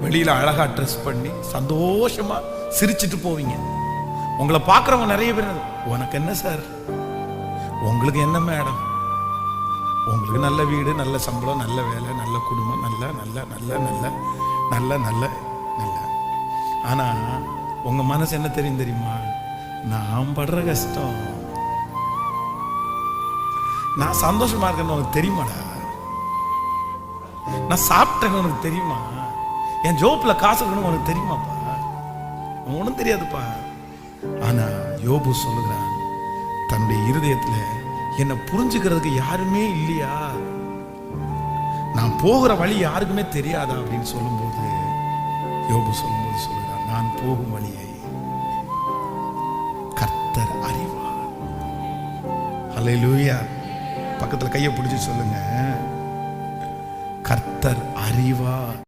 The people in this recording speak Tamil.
வெளியில அழகா ட்ரெஸ் பண்ணி சந்தோஷமா சிரிச்சிட்டு போவீங்க. உங்களை பார்க்குறவங்க நிறைய பேர், உனக்கு என்ன சார், உங்களுக்கு என்ன மேடம், உங்களுக்கு நல்ல வீடு, நல்ல சம்பளம், நல்ல வேலை, நல்ல குடும்பம், நல்ல நல்ல நல்ல நல்ல நல்ல நல்ல நல்ல. ஆனா உங்க மனசு என்ன தெரியுமா? நான் படுற கஷ்டம், நான் சந்தோஷமா இருக்கேன்னு உனக்கு தெரியுமாடா? நான் சாப்பிட்டேன்னு உனக்கு தெரியுமா? என் ஜோப்ல காசு இருக்கணும் உனக்கு தெரியுமாப்பா? ஒன்றும் தெரியாதுப்பா. ஆனா யோபு சொல்லுகிறான், தன்னுடைய இருதயத்துல என்னை புரிஞ்சுக்கிறதுக்கு யாருமே இல்லையா, நான் போகிற வழி யாருக்குமே தெரியாதா அப்படின்னு சொல்லும்போது, யோபு சொல்லும்போது சொல்லுகிறான், நான் போகும் வழியை கர்த்தர் அறிவார். ஹல்லேலூயா. பக்கத்துல கையை பிடிச்சு சொல்லுங்க, கர்த்தர் அறிவார்.